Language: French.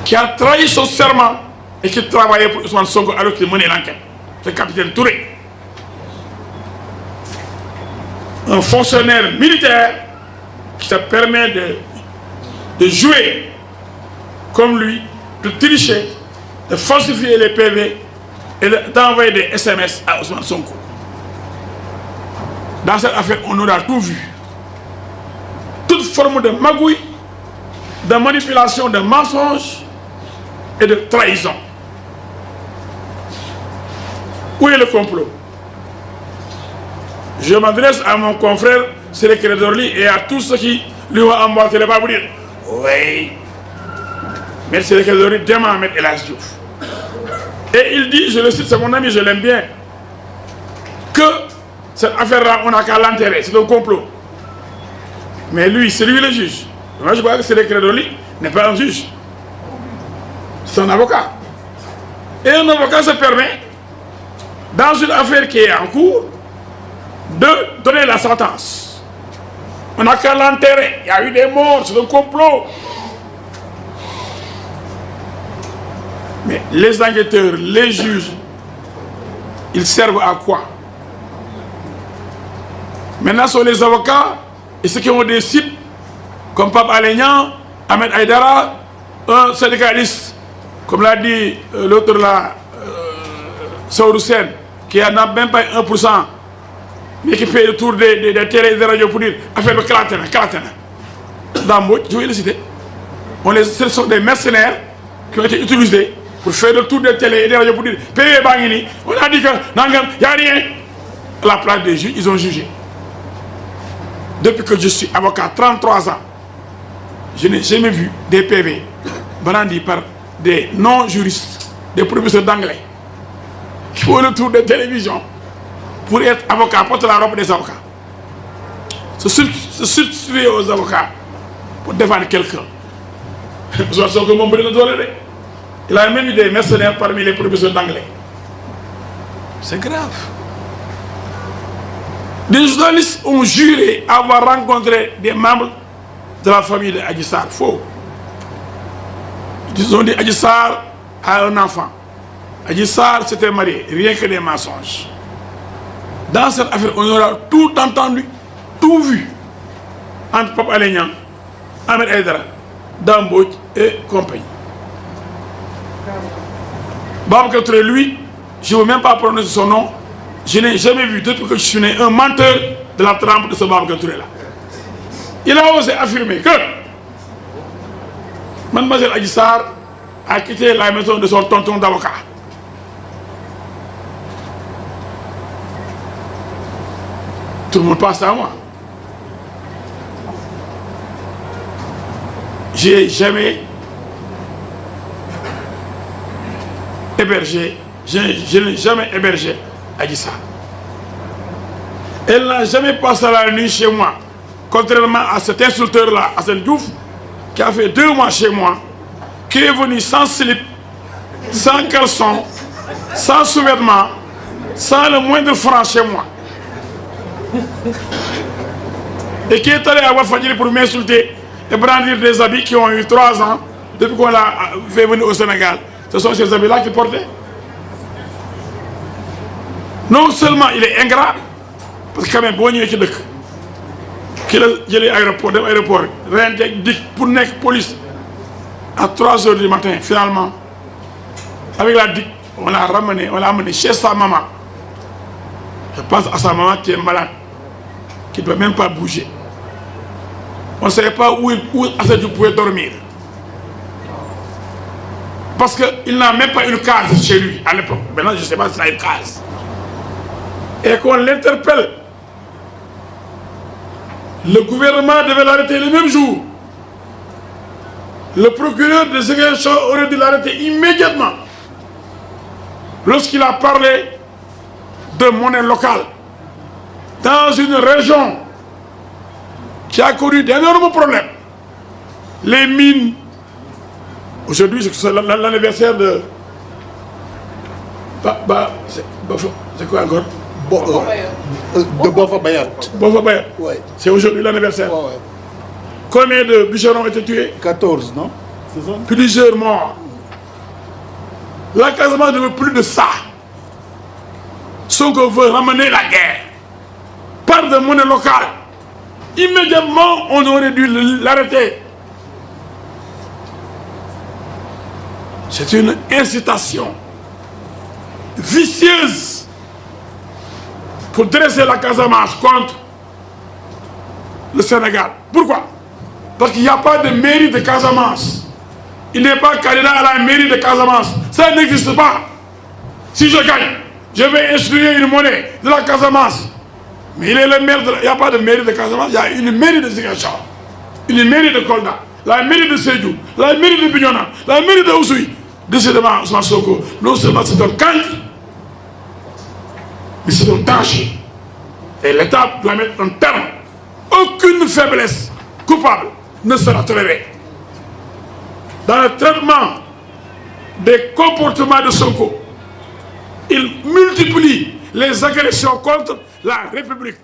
qui a trahi son serment et qui travaillait pour Ousmane Sonko alors qu'il menait l'enquête. C'est le capitaine Touré. Un fonctionnaire militaire qui te permet de jouer comme lui, de tricher, de falsifier les PV et d'envoyer des SMS à Ousmane Sonko. Dans cette affaire, on aura tout vu. Toute forme de magouille, de manipulation, de mensonge et de trahison. Où est le complot? Je m'adresse à mon confrère Ciré Dorly et à tous ceux qui lui ont emboîté les pas pour dire oui, mais Ciré Dorly dément à mettre El Hadji Diouf. Et il dit, je le cite, c'est mon ami, je l'aime bien, que cette affaire-là, on n'a qu'à l'enterrer, c'est un complot. Mais lui, c'est lui le juge. Moi, je crois que Ciré Dorly n'est pas un juge. C'est un avocat. Et un avocat se permet, dans une affaire qui est en cours, de donner la sentence. On n'a qu'à l'enterrer. Il y a eu des morts, c'est un complot. Mais les enquêteurs, les juges, ils servent à quoi? Maintenant, ce sont les avocats et ceux qui ont des sites, comme Pape Alé Niang, Ahmed Aïdara, un syndicaliste, comme l'a dit l'autre là, Saourou Sène, qui n'en a même pas 1%, mais qui fait le tour des télé et des radios pour dire affaire de Kalatena. Dans Mbodj, je vais le citer. Ce sont des mercenaires qui ont été utilisés pour faire le tour des télé et des radios pour dire PV Bangini, on a dit que il n'y a rien. À la place des juges, ils ont jugé. Depuis que je suis avocat, 33 ans, je n'ai jamais vu des PV brandis par des non-juristes, des professeurs d'anglais, qui font le tour des télévisions pour être avocat, porter la robe des avocats. Se substituer aux avocats pour défendre quelqu'un. Il a même eu des mercenaires parmi les professeurs d'anglais. C'est grave. Des journalistes ont juré avoir rencontré des membres de la famille de Adji Sarr. Faux. Ils ont dit Adji Sarr a un enfant. Adji Sarr s'était marié. Rien que des mensonges. Dans cette affaire, on aura tout entendu, tout vu. Entre Pape Alé Niang, Ahmed Aïdara, Mbodj et compagnie. Babacar Touré, lui, je ne veux même pas prononcer son nom. Je n'ai jamais vu, depuis que je suis né, un menteur de la trempe de ce Babacar Touré là. Il a osé affirmer que Mademoiselle Adji Sarr a quitté la maison de son tonton d'avocat. Tout le monde passe à moi. J'ai jamais hébergé, je n'ai jamais hébergé Adji Sarr. Elle n'a jamais passé la nuit chez moi, contrairement à cet insulteur-là, Assane Diouf, qui a fait 2 mois chez moi, qui est venu sans slip, sans caleçon, sans sous-vêtements, sans le moindre franc chez moi. Et qui est allé à Walfadjri pour m'insulter et brandir des habits qui ont eu 3 ans depuis qu'on l'a fait venir au Sénégal. Ce sont ces habits-là qu'il portait. Non seulement il est ingrat, parce que quand même, bon, il y a qui a l'aéroport, pour la police à 3 h du matin, finalement, avec la DIC, on l'a amené chez sa maman. Je pense à sa maman qui est malade, qui ne peut même pas bouger. On ne savait pas où Assane Diouf pouvait dormir. Parce qu'il n'a même pas une case chez lui à l'époque. Maintenant, je ne sais pas s'il a une case. Et qu'on l'interpelle. Le gouvernement devait l'arrêter le même jour. Le procureur de Ziguinchor aurait dû l'arrêter immédiatement. Lorsqu'il a parlé de monnaie locale dans une région qui a connu d'énormes problèmes. Les mines. Aujourd'hui, c'est l'anniversaire de... c'est quoi encore? de Boffa Bayat. Boffa Bayat. Oui. C'est aujourd'hui l'anniversaire. Ouais. Combien de bûcherons ont été tués? 14, non? C'est ça? Plusieurs morts. La Casamance ne veut plus de ça. Sonko veut ramener la guerre par de monnaie locale. Immédiatement, on aurait dû l'arrêter. C'est une incitation vicieuse pour dresser la Casamance contre le Sénégal. Pourquoi? Parce qu'il n'y a pas de mairie de Casamance. Il n'est pas candidat à la mairie de Casamance. Ça n'existe pas. Si je gagne, je vais instruire une monnaie de la Casamance. Mais il est le maire de il n'y a pas de mairie de Casamance, il y a une mairie de Ziguinchor, une mairie de Kolda, la mairie de Sédhiou, la mairie de Bignona, la mairie de Oussouye. Décidément, Ousmane Sonko, non seulement c'est un cancre, mais c'est un danger. Et l'État doit mettre un terme. Aucune faiblesse coupable ne sera tolérée. Dans le traitement des comportements de Sonko, il multiplie les agressions contre la République.